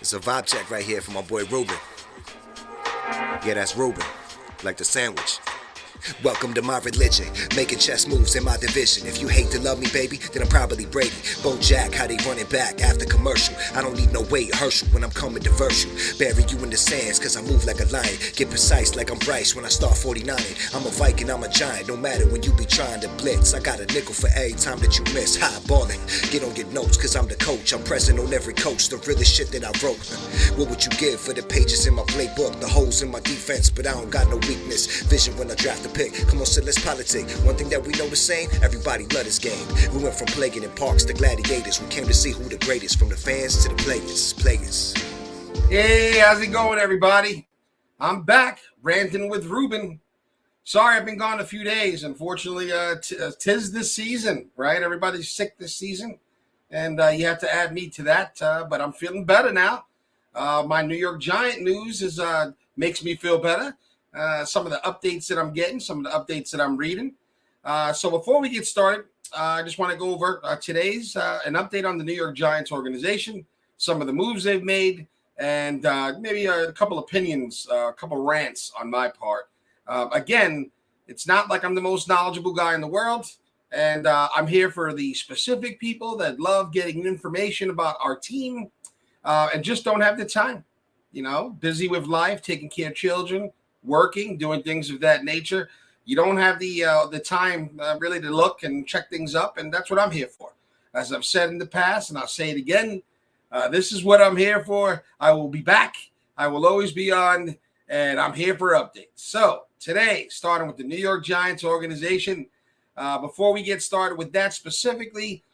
It's a vibe check right here from my boy Ruben. Yeah, that's Ruben. Like the sandwich. Welcome to my religion, making chess moves in my division. If you hate to love me, baby, then I'm probably Brady. Bo Jack, how they running back after commercial. I don't need no Wade Herschel when I'm coming to verse you. Bury you in the sands, cause I move like a lion. Get precise like I'm Bryce when I start 49. I'm a Viking, I'm a giant, no matter when you be trying to blitz. I got a nickel for every time that you miss. High ballin', get on your notes, cause I'm the coach. I'm present on every coast, the realest shit that I wrote. What would you give for the pages in my playbook? The holes in my defense, but I don't got no weakness. Vision when I draft a pick. Come on, so let's politic. One thing that we know the same, everybody love this game. We went from plaguing in parks to gladiators. We came to see who the greatest, from the fans to the players. Hey, how's it going, everybody? I'm back, ranting with Ruben. Sorry, I've been gone a few days. Unfortunately, tis this season, right? Everybody's sick this season, and you have to add me to that. But I'm feeling better now. My New York Giant news makes me feel better. Some of the updates that I'm getting, some of the updates that I'm reading. So before we get started, I just want to go over today's an update on the New York Giants organization, some of the moves they've made, and maybe a couple opinions, a couple rants on my part. Again, it's not like I'm the most knowledgeable guy in the world, and I'm here for the specific people that love getting information about our team and just don't have the time. You know, busy with life, taking care of children, working, doing things of that nature. You don't have the time really to look and check things up, and that's what I'm here for. As I've said in the past, and I'll say it again, this is what I'm here for. I will be back. I will always be on, and I'm here for updates. So today, starting with the New York Giants organization, before we get started with that specifically,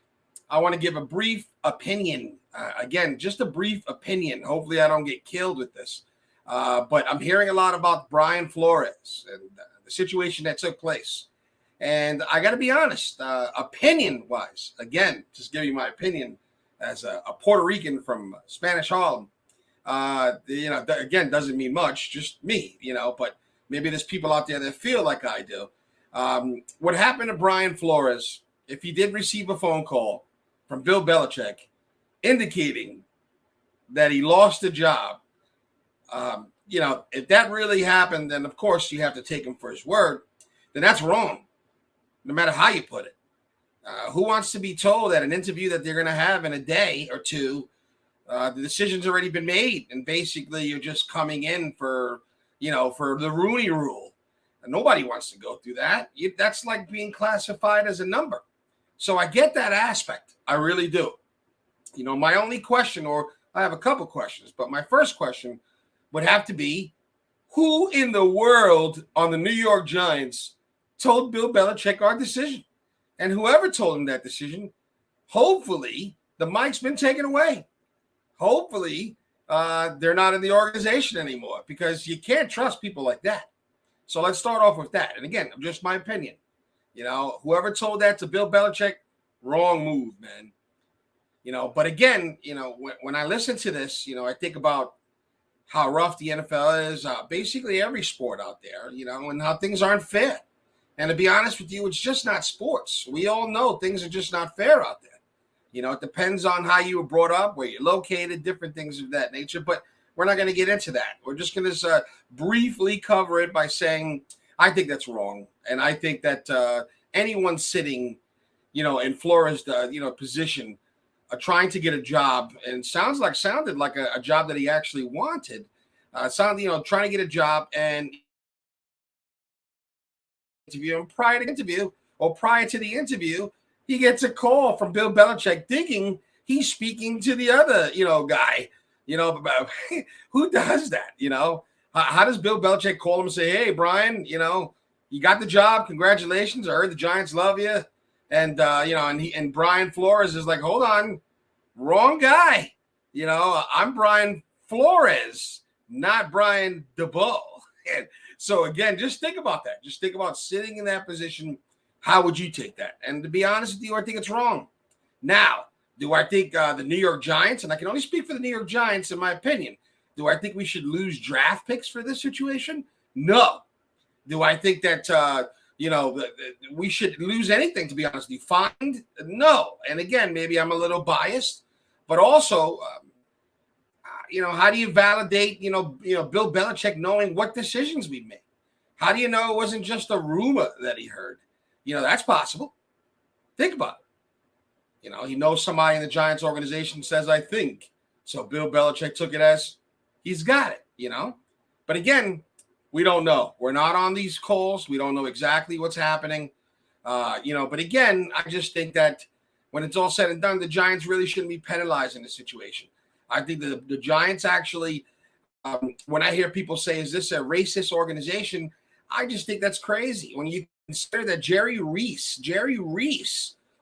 I want to give a brief opinion. Again, just a brief opinion. Hopefully I don't get killed with this. But I'm hearing a lot about Brian Flores and the situation that took place. And I got to be honest, opinion-wise, again, just give you my opinion as a Puerto Rican from Spanish Harlem, again, doesn't mean much, just me, but maybe there's people out there that feel like I do. What happened to Brian Flores, if he did receive a phone call from Bill Belichick indicating that he lost the job, if that really happened, then of course you have to take him for his word. Then that's wrong, no matter how you put it. Who wants to be told at an interview that they're going to have in a day or two, the decision's already been made, and basically you're just coming in for the Rooney Rule. And nobody wants to go through that. That's like being classified as a number. So I get that aspect. I really do. My only question, or I have a couple questions, but my first question would have to be, who in the world on the New York Giants told Bill Belichick our decision? And whoever told him that decision, hopefully the mic's been taken away. Hopefully they're not in the organization anymore, because you can't trust people like that. So let's start off with that. And again, just my opinion. Whoever told that to Bill Belichick, wrong move, man. But again, when I listen to this, I think about how rough the NFL is, basically every sport out there, and how things aren't fair. And to be honest with you, it's just not sports. We all know things are just not fair out there. It depends on how you were brought up, where you're located, different things of that nature. But we're not going to get into that. We're just going to briefly cover it by saying, I think that's wrong. And I think that anyone sitting, in Flores' position, trying to get a job, and sounded like a job that he actually wanted. Trying to get a job and interview, and prior to the interview, he gets a call from Bill Belichick thinking he's speaking to the other, guy. Who does that? How does Bill Belichick call him and say, hey, Brian, you got the job. Congratulations. I heard the Giants love you. And, and Brian Flores is like, hold on, wrong guy. I'm Brian Flores, not Brian DeBoe. And so, again, just think about that. Just think about sitting in that position. How would you take that? And to be honest with you, I think it's wrong. Now, do I think the New York Giants, and I can only speak for the New York Giants in my opinion, do I think we should lose draft picks for this situation? No. Do I think that we should lose anything, to be honest with you? Fined? No. And again, maybe I'm a little biased, but also, how do you validate, Bill Belichick knowing what decisions we made? How do you know it wasn't just a rumor that he heard? That's possible. Think about it. He knows somebody in the Giants organization says, I think. So Bill Belichick took it as he's got it, But again, we don't know. We're not on these calls. We don't know exactly what's happening. But again, I just think that when it's all said and done, the Giants really shouldn't be penalized in this situation. I think the Giants actually, when I hear people say, is this a racist organization? I just think that's crazy. When you consider that Jerry Reese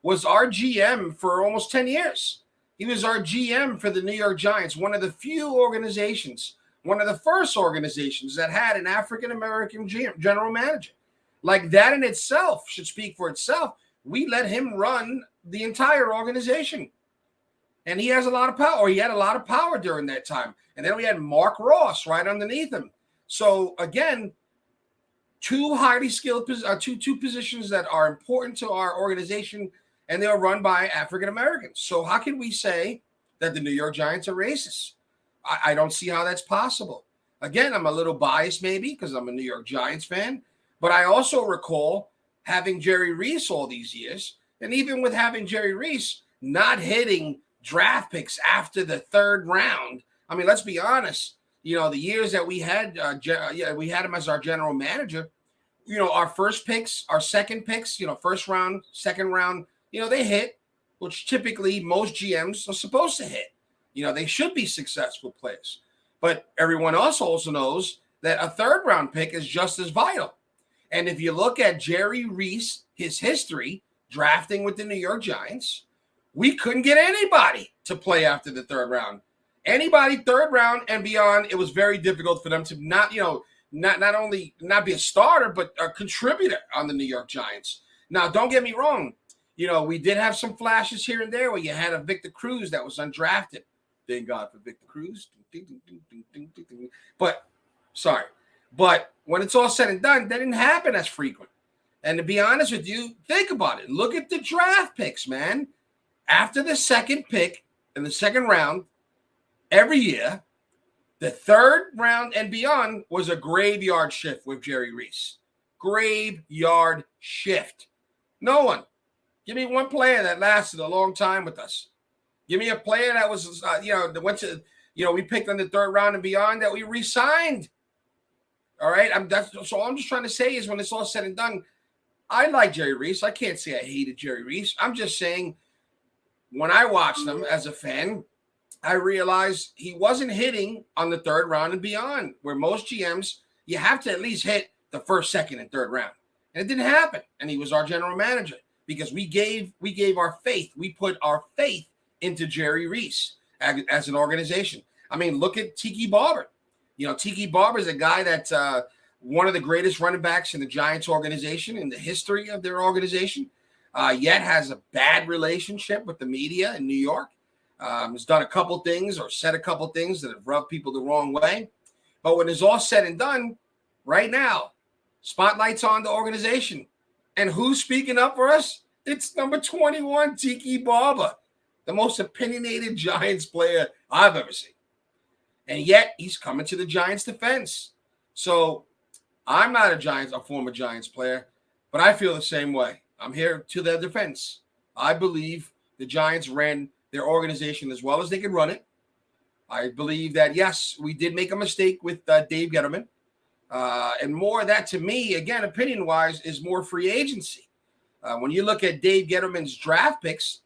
was our GM for almost 10 years. He was our GM for the New York Giants, one of the few organizations, one of the first organizations that had an African-American general manager. Like that in itself should speak for itself. We let him run the entire organization. And he has a lot of power. He had a lot of power during that time. And then we had Mark Ross right underneath him. So again, two highly skilled two positions that are important to our organization, and they're run by African Americans. So how can we say that the New York Giants are racist? I don't see how that's possible. Again, I'm a little biased maybe because I'm a New York Giants fan, but I also recall having Jerry Reese all these years, and even with having Jerry Reese not hitting draft picks after the third round. I mean, let's be honest. The years that we had him as our general manager, our first picks, our second picks, first round, second round, they hit, which typically most GMs are supposed to hit. They should be successful players. But everyone else also knows that a third round pick is just as vital. And if you look at Jerry Reese, his history drafting with the New York Giants, we couldn't get anybody to play after the third round. Anybody third round and beyond, it was very difficult for them to not only not be a starter, but a contributor on the New York Giants. Now, don't get me wrong. We did have some flashes here and there where you had a Victor Cruz that was undrafted. Thank God for Victor Cruz. But when it's all said and done, that didn't happen as frequent. And to be honest with you, think about it. Look at the draft picks, man. After the second pick in the second round, every year, the third round and beyond was a graveyard shift with Jerry Reese. Graveyard shift. No one. Give me one player that lasted a long time with us. Give me a player that was, that went to, we picked on the third round and beyond that we re-signed. All right. So all I'm just trying to say is when it's all said and done, I like Jerry Reese. I can't say I hated Jerry Reese. I'm just saying when I watched him as a fan, I realized he wasn't hitting on the third round and beyond, where most GMs, you have to at least hit the first, second, and third round. And it didn't happen. And he was our general manager because we gave our faith. We put our faith into Jerry Reese as an organization. I mean, look at Tiki Barber. Tiki Barber is a guy that's one of the greatest running backs in the Giants organization, in the history of their organization, yet has a bad relationship with the media in New York. Has done a couple things or said a couple things that have rubbed people the wrong way. But when it's all said and done, right now, spotlight's on the organization. And who's speaking up for us? It's number 21, Tiki Barber, the most opinionated Giants player I've ever seen. And yet he's coming to the Giants' defense. So I'm not a former Giants player, but I feel the same way. I'm here to their defense. I believe the Giants ran their organization as well as they could run it. I believe that, yes, we did make a mistake with Dave Gettleman. And more of that, to me, again, opinion-wise, is more free agency. When you look at Dave Gettleman's draft picks,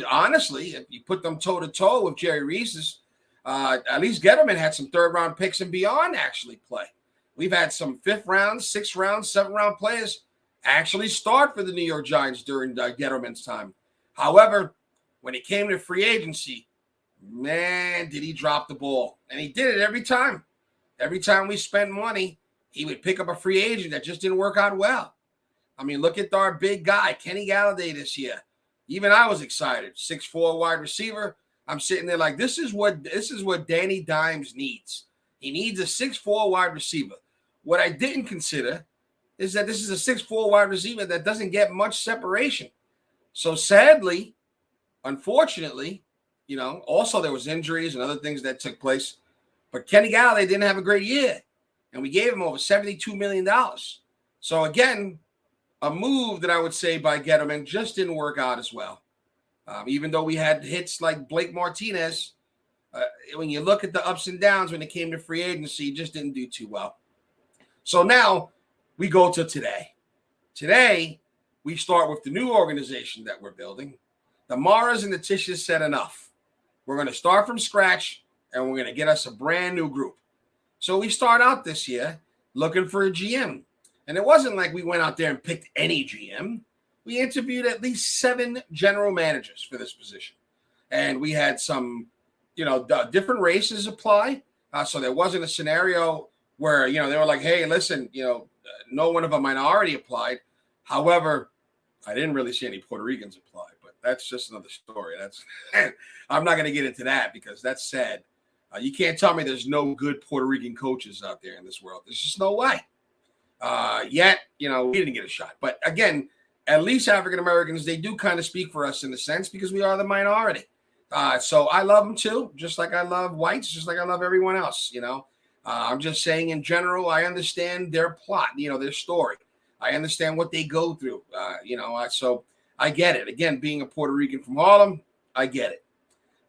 honestly, if you put them toe-to-toe with Jerry Reese's, at least Gettleman had some third-round picks and beyond actually play. We've had some fifth-round, sixth-round, seventh-round players actually start for the New York Giants during Gettleman's time. However, when it came to free agency, man, did he drop the ball. And he did it every time. Every time we spent money, he would pick up a free agent that just didn't work out well. I mean, look at our big guy, Kenny Galladay this year. Even I was excited. 6'4" wide receiver. I'm sitting there like, this is what Danny Dimes needs. He needs a 6'4" wide receiver. What I didn't consider is that this is a 6'4" wide receiver that doesn't get much separation. So sadly, unfortunately, Also there was injuries and other things that took place. But Kenny Galladay didn't have a great year, and we gave him over $72 million. So again, a move that I would say by Gettleman just didn't work out as well. Even though we had hits like Blake Martinez, when you look at the ups and downs when it came to free agency, just didn't do too well. So now we go to today. Today, we start with the new organization that we're building. The Maras and the Tishes said enough. We're going to start from scratch, and we're going to get us a brand new group. So we start out this year looking for a GM. And it wasn't like we went out there and picked any GM. We interviewed at least 7 general managers for this position. And we had some, different races apply. So there wasn't a scenario where, they were like, hey, listen, no one of a minority applied. However, I didn't really see any Puerto Ricans apply, but that's just another story. I'm not going to get into that because that's sad. You can't tell me there's no good Puerto Rican coaches out there in this world. There's just no way. Yet, we didn't get a shot. But again, at least African Americans, they do kind of speak for us in a sense because we are the minority. So I love them too, just like I love whites, just like I love everyone else, I'm just saying in general, I understand their plot, their story. I understand what they go through, so I get it. Again, being a Puerto Rican from Harlem, I get it.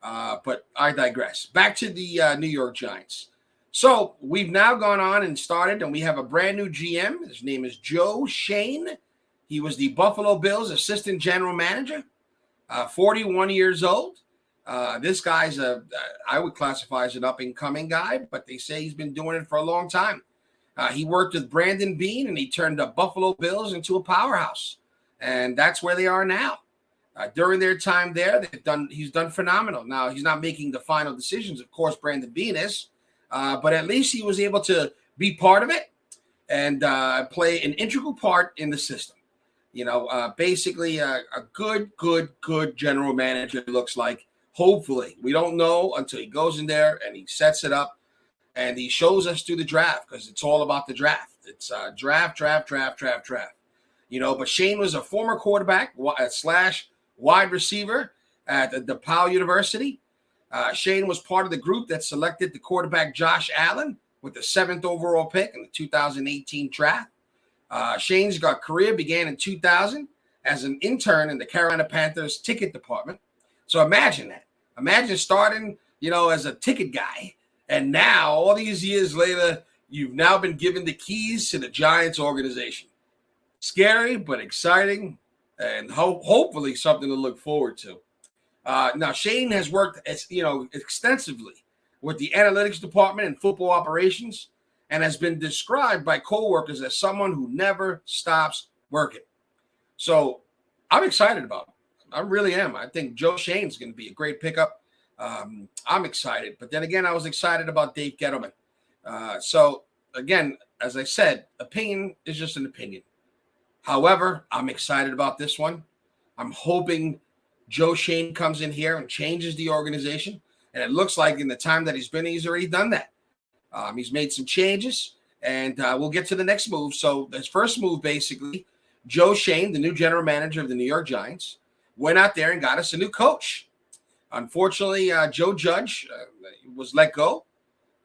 But I digress. Back to the New York Giants. So we've now gone on and started, and we have a brand new GM. His name is Joe Schoen. He was the Buffalo Bills assistant general manager, 41 years old. This guy's I would classify as an up-and-coming guy, but they say he's been doing it for a long time. He worked with Brandon Beane, and he turned the Buffalo Bills into a powerhouse. And that's where they are now. During their time there, he's done phenomenal. Now, he's not making the final decisions. Of course, Brandon Beane is. But at least he was able to be part of it and play an integral part in the system. Basically a good general manager, it looks like. Hopefully, we don't know until he goes in there and he sets it up and he shows us through the draft because it's all about the draft. It's draft. But Shane was a former quarterback / wide receiver at DePaul University. Shane was part of the group that selected the quarterback Josh Allen with the 7th overall pick in the 2018 draft. Shane's career began in 2000 as an intern in the Carolina Panthers ticket department. So imagine that. Imagine starting, as a ticket guy. And now, all these years later, you've now been given the keys to the Giants organization. Scary, but exciting, and hopefully something to look forward to. Now, Shane has worked, extensively with the analytics department and football operations and has been described by coworkers as someone who never stops working. So I'm excited about him. I really am. I think Joe Schoen's going to be a great pickup. I'm excited. But then again, I was excited about Dave Gettleman. So, again, as I said, opinion is just an opinion. However, I'm excited about this one. I'm hoping Joe Schoen comes in here and changes the organization. And it looks like in the time that he's been, he's already done that. He's made some changes, and we'll get to the next move. So his first move, basically, Joe Schoen, the new general manager of the New York Giants, went out there and got us a new coach. Unfortunately, Joe Judge was let go.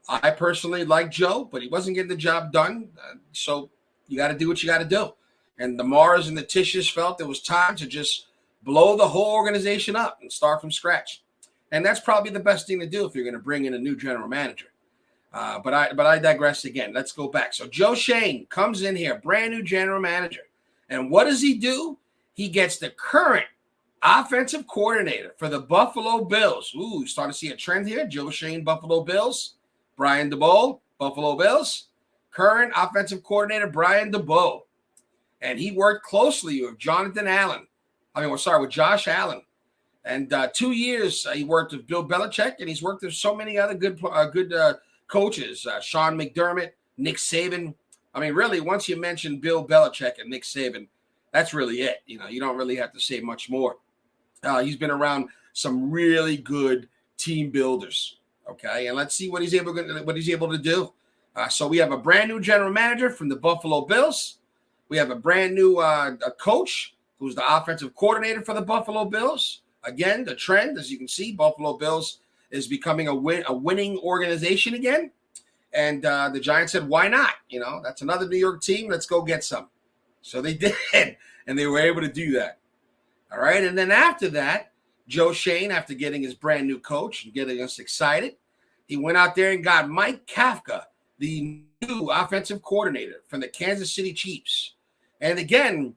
I personally like Joe, but he wasn't getting the job done. So you got to do what you got to do. And the Maras and the Tishes felt it was time to just blow the whole organization up and start from scratch. And that's probably the best thing to do if you're going to bring in a new general manager. But I digress again. Let's go back. So Joe Schoen comes in here, brand new general manager. And what does he do? He gets the current offensive coordinator for the Buffalo Bills. Ooh, starting to see a trend here. Joe Schoen, Buffalo Bills. Brian DeBoer, Buffalo Bills. Current offensive coordinator, Brian DeBoer. And he worked closely with with Josh Allen. And 2 years he worked with Bill Belichick, and he's worked with so many other good coaches, Sean McDermott, Nick Saban. Really, once you mention Bill Belichick and Nick Saban, that's really it. You don't really have to say much more. He's been around some really good team builders. Okay, and let's see what he's able to do. So we have a brand new general manager from the Buffalo Bills. We have a brand new coach who's the offensive coordinator for the Buffalo Bills. again, the trend, as you can see, Buffalo Bills is becoming a winning organization again. And the Giants said, why not? That's another New York team. Let's go get some. So they did, and they were able to do that. All right, and then after that, Joe Schoen, after getting his brand new coach and getting us excited, he went out there and got Mike Kafka, the new offensive coordinator from the Kansas City Chiefs. And again,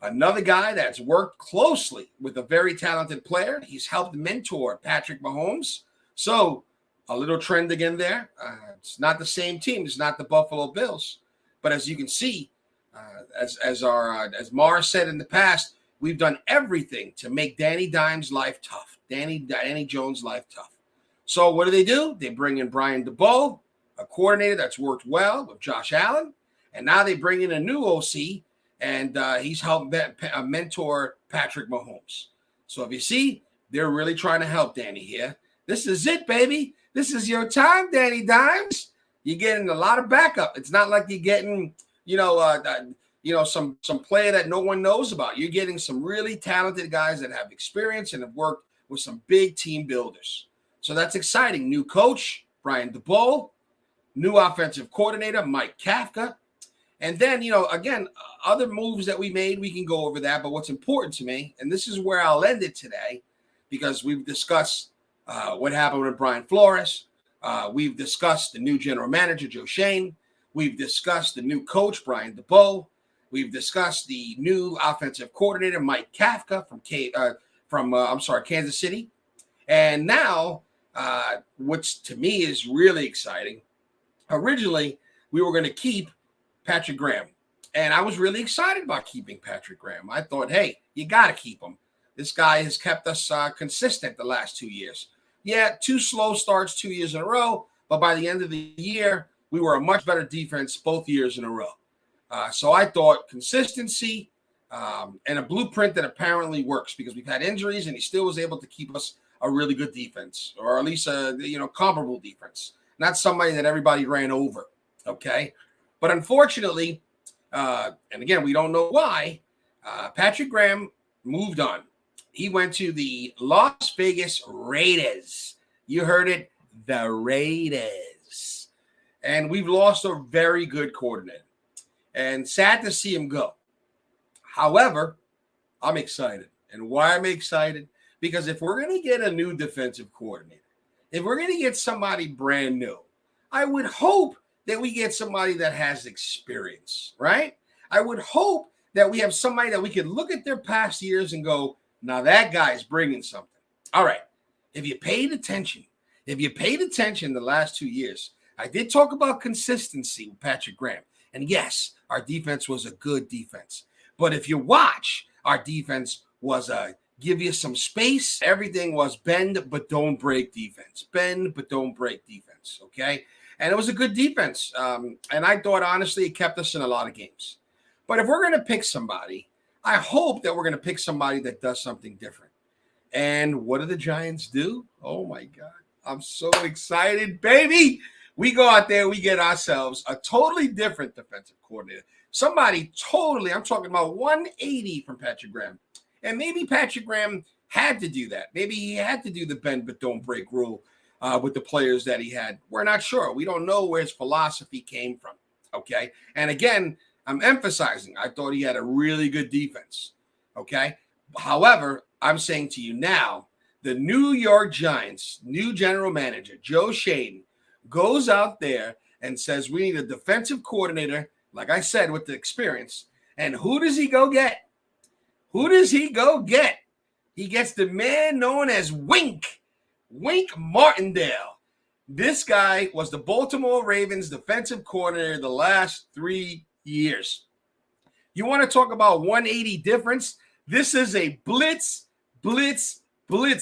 another guy that's worked closely with a very talented player. He's helped mentor Patrick Mahomes. So a little trend again there. It's not the same team. It's not the Buffalo Bills. But as you can see, as Mars said in the past, we've done everything to make Danny Dimes' life tough. Danny Jones' life tough. So what do? They bring in Brian DeBoer, a coordinator that's worked well with Josh Allen. And now they bring in a new OC, and he's helped mentor Patrick Mahomes. So if you see, they're really trying to help Danny here. This is it, baby. This is your time, Danny Dimes. You're getting a lot of backup. It's not like you're getting, some player that no one knows about. You're getting some really talented guys that have experience and have worked with some big team builders. So that's exciting. New coach, Brian DeBoer. New offensive coordinator, Mike Kafka. And then, again, other moves that we made, we can go over that. But what's important to me, and this is where I'll end it today, because we've discussed what happened with Brian Flores. We've discussed the new general manager, Joe Schoen. We've discussed the new coach, Brian DeBoer. We've discussed the new offensive coordinator, Mike Kafka from Kansas City. And now, what's to me is really exciting. Originally, we were going to keep Patrick Graham. And I was really excited about keeping Patrick Graham. I thought, hey, you got to keep him. This guy has kept us consistent the last 2 years. Yeah, 2 slow starts 2 years in a row. But by the end of the year, we were a much better defense both years in a row. So I thought consistency and a blueprint that apparently works, because we've had injuries and he still was able to keep us a really good defense, or at least a comparable defense. Not somebody that everybody ran over, okay? But unfortunately, and again, we don't know why, Patrick Graham moved on. He went to the Las Vegas Raiders. You heard it, the Raiders. And we've lost a very good coordinator. And sad to see him go. However, I'm excited. And why am I excited? Because if we're going to get a new defensive coordinator, if we're going to get somebody brand new, I would hope that we get somebody that has experience, right? I would hope that we have somebody that we could look at their past years and go, now that guy's bringing something. All right. If you paid attention the last 2 years, I did talk about consistency with Patrick Graham. And yes, our defense was a good defense. But if you watch, our defense was a give you some space. Everything was bend but don't break defense. Bend but don't break defense, okay? And it was a good defense. And I thought, honestly, it kept us in a lot of games. But if we're going to pick somebody, I hope that we're going to pick somebody that does something different. And what do the Giants do? Oh, my God. I'm so excited, baby. We go out there, we get ourselves a totally different defensive coordinator. Somebody totally, I'm talking about 180 from Patrick Graham. And maybe Patrick Graham had to do that. Maybe he had to do the bend but don't break rule with the players that he had. We're not sure. We don't know where his philosophy came from, okay? And again, I'm emphasizing, I thought he had a really good defense, okay? However, I'm saying to you now, the New York Giants, new general manager, Joe Schoen, goes out there and says, we need a defensive coordinator, like I said, with the experience. And who does he go get? Who does he go get? He gets the man known as Wink Martindale. This guy was the Baltimore Ravens defensive coordinator the last 3 years. You want to talk about 180 difference? This is a blitz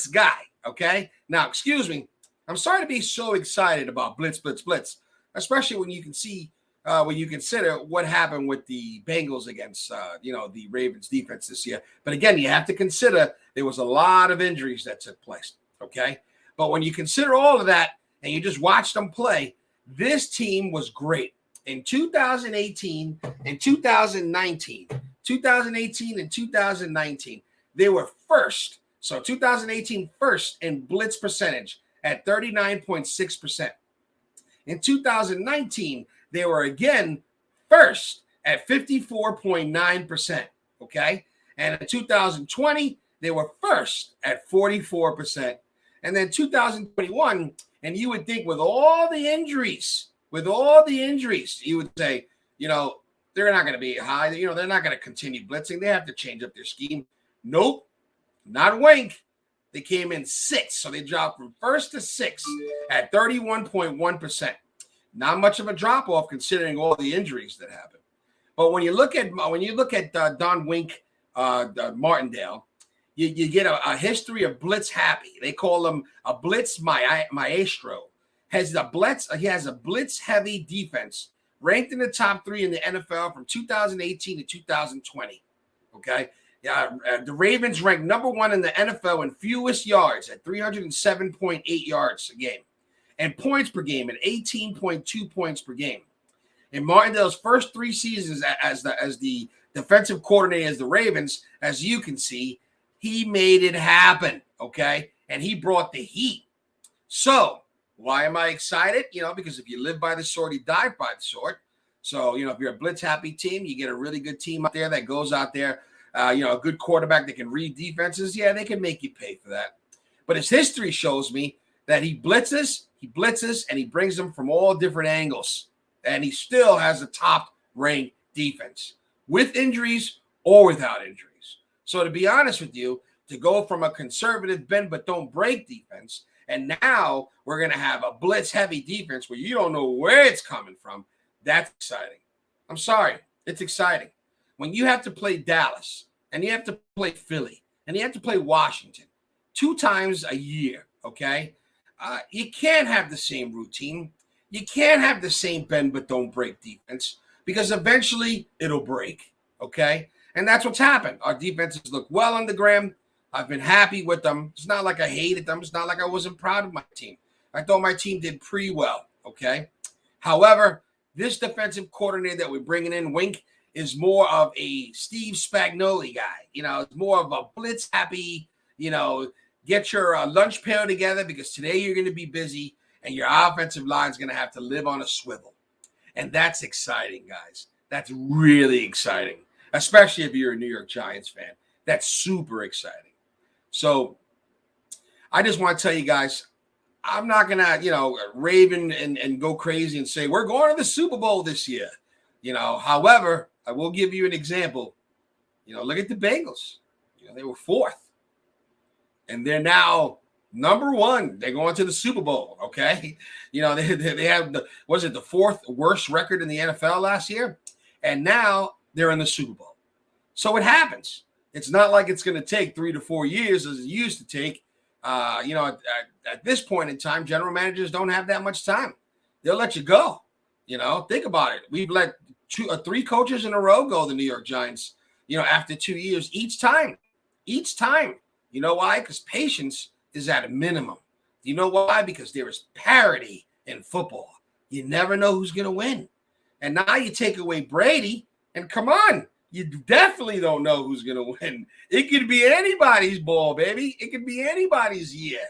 guy, okay? Now, excuse me. I'm sorry to be so excited about blitz, especially when you can see, when you consider what happened with the Bengals against, the Ravens defense this year. But again, you have to consider there was a lot of injuries that took place, okay? But when you consider all of that and you just watch them play, this team was great. In 2018 and 2019, they were first So 2018 first in blitz percentage at 39.6%. In 2019, they were again first at 54.9%. Okay. And in 2020, they were first at 44%. And then 2021, and you would think with all the injuries, you would say, they're not going to be high. They're not going to continue blitzing. They have to change up their scheme. Nope, not a wink. They came in sixth, so they dropped from first to sixth at 31.1%. Not much of a drop off considering all the injuries that happened. But when you look at Don Wink, Martindale, you get a history of blitz happy. They call him a blitz maestro. He has a blitz heavy defense ranked in the top 3 in the NFL from 2018 to 2020. Okay. The Ravens ranked number 1 in the NFL in fewest yards at 307.8 yards a game, and points per game at 18.2 points per game. In Martindale's first 3 seasons as the defensive coordinator as the Ravens, as you can see, he made it happen, okay? And he brought the heat. So why am I excited? Because if you live by the sword, you die by the sword. So, if you're a blitz-happy team, you get a really good team out there that goes out there, a good quarterback that can read defenses. Yeah, they can make you pay for that. But his history shows me that he blitzes, and he brings them from all different angles. And he still has a top-ranked defense with injuries or without injuries. So to be honest with you, to go from a conservative bend but don't break defense, and now we're going to have a blitz-heavy defense where you don't know where it's coming from, that's exciting. I'm sorry. It's exciting. When you have to play Dallas, and you have to play Philly, and you have to play Washington 2 times a year, okay? You can't have the same routine. You can't have the same bend but don't break defense because eventually it'll break, okay? And that's what's happened. Our defenses look well on the gram. I've been happy with them. It's not like I hated them. It's not like I wasn't proud of my team. I thought my team did pretty well, okay? However, this defensive coordinator that we're bringing in, Wink, is more of a Steve Spagnuolo guy. It's more of a blitz-happy, get your lunch pail together because today you're going to be busy and your offensive line is going to have to live on a swivel. And that's exciting, guys. That's really exciting, especially if you're a New York Giants fan. That's super exciting. So I just want to tell you guys, I'm not going to, rave and go crazy and say, we're going to the Super Bowl this year. However, I will give you an example. Look at the Bengals. They were 4th. And they're now number 1. They're going to the Super Bowl, okay? They have the 4th worst record in the NFL last year. And now they're in the Super Bowl. So it happens. It's not like it's going to take 3 to 4 years as it used to take. At this point in time, general managers don't have that much time. They'll let you go. Think about it. We've let 2 or 3 coaches in a row go, the New York Giants, after 2 years each time. You know why? Because patience is at a minimum. You know why? Because there is parity in football. You never know who's going to win. And now you take away Brady, and come on, you definitely don't know who's going to win. It could be anybody's ball, baby. It could be anybody's year.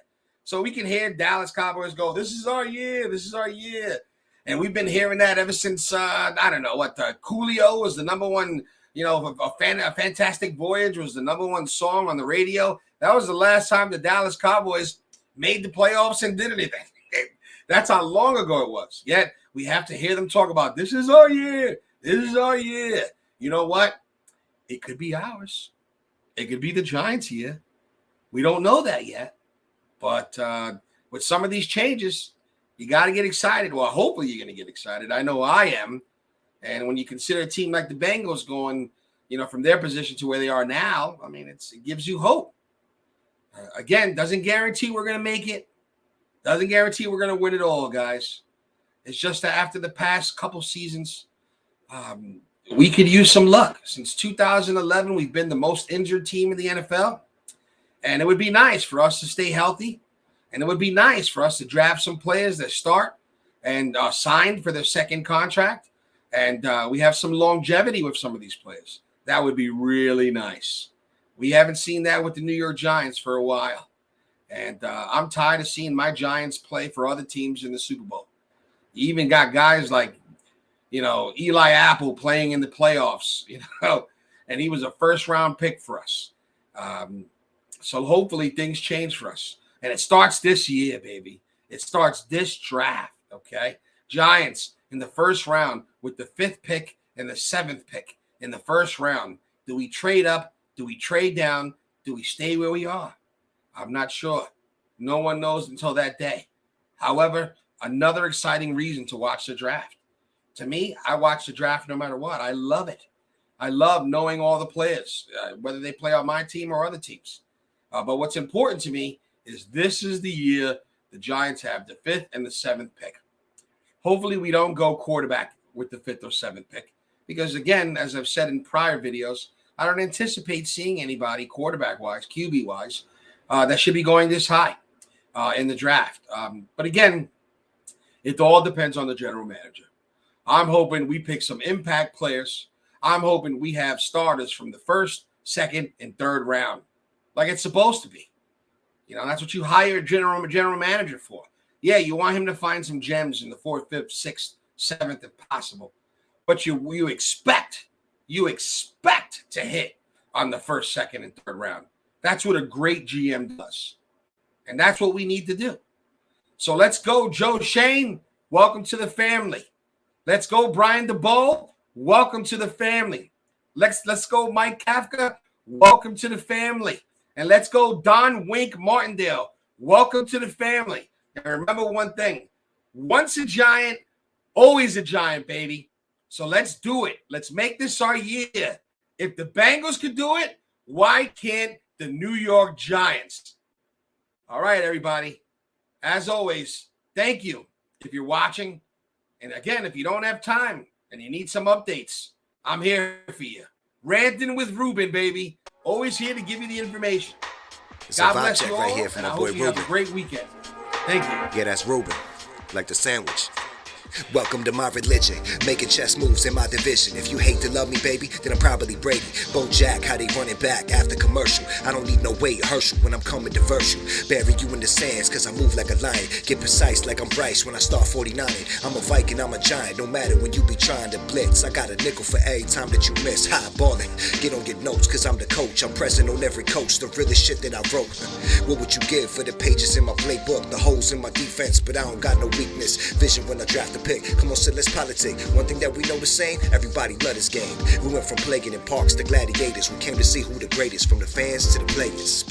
So we can hear Dallas Cowboys go, this is our year. This is our year. And we've been hearing that ever since, Coolio was the number 1, a Fantastic Voyage was the number 1 song on the radio. That was the last time the Dallas Cowboys made the playoffs and did anything. That's how long ago it was. Yet we have to hear them talk about this is our year. This is our year. You know what? It could be ours. It could be the Giants' year. We don't know that yet. But with some of these changes, you got to get excited. Well, hopefully you're going to get excited. I know I am. And when you consider a team like the Bengals going, from their position to where they are now, I mean, it gives you hope. Again, doesn't guarantee we're going to make it. Doesn't guarantee we're going to win it all, guys. It's just that after the past couple seasons, we could use some luck. Since 2011, we've been the most injured team in the NFL. And it would be nice for us to stay healthy. And it would be nice for us to draft some players that start and are signed for their second contract. And we have some longevity with some of these players. That would be really nice. We haven't seen that with the New York Giants for a while. And I'm tired of seeing my Giants play for other teams in the Super Bowl. You even got guys like, Eli Apple playing in the playoffs, and he was a first-round pick for us. So hopefully things change for us. And it starts this year, baby. It starts this draft, okay? Giants in the first round with the 5th pick and the 7th pick in the first round. Do we trade up? Do we trade down? Do we stay where we are? I'm not sure. No one knows until that day. However, another exciting reason to watch the draft. To me, I watch the draft no matter what. I love it. I love knowing all the players, whether they play on my team or other teams. But what's important to me is this is the year the Giants have the 5th and the 7th pick. Hopefully we don't go quarterback with the 5th or 7th pick because, again, as I've said in prior videos, I don't anticipate seeing anybody quarterback-wise, QB-wise, that should be going this high in the draft. But, again, it all depends on the general manager. I'm hoping we pick some impact players. I'm hoping we have starters from the 1st, 2nd, and 3rd round, like it's supposed to be. That's what you hire a general manager for. Yeah, you want him to find some gems in the 4th, 5th, 6th, 7th, if possible. But you expect to hit on the 1st, 2nd, and 3rd round. That's what a great GM does. And that's what we need to do. So let's go, Joe Shane. Welcome to the family. Let's go, Brian DeBow. Welcome to the family. Let's go, Mike Kafka. Welcome to the family. And let's go, Don Wink Martindale. Welcome to the family. And remember one thing. Once a Giant, always a Giant, baby. So let's do it. Let's make this our year. If the Bengals could do it, why can't the New York Giants? All right, everybody. As always, thank you if you're watching. And again, if you don't have time and you need some updates, I'm here for you. Ranting with Ruben, baby. Always here to give you the information. It's God a vibe bless check you all, right here from and my I boy hope you have a Ruben. great weekend. Thank you. Yeah, that's Ruben, like the sandwich. Welcome to my religion, making chess moves in my division. If you hate to love me, baby, then I'm probably Brady. Bo Jack, how they running back after commercial. I don't need no Wade Herschel when I'm coming to verse you. Bury you in the sands, cause I move like a lion. Get precise like I'm Bryce when I start 49. I'm a Viking, I'm a giant, no matter when you be trying to blitz. I got a nickel for every time that you miss. High ballin', get on your notes, cause I'm the coach. I'm present on every coast, the realest shit that I wrote. What would you give for the pages in my playbook? The holes in my defense, but I don't got no weakness. Vision when I draft a pick. Come on, so let's politic. One thing that we know the same, everybody love this game. We went from plaguing in parks to gladiators. We came to see who the greatest, from the fans to the players.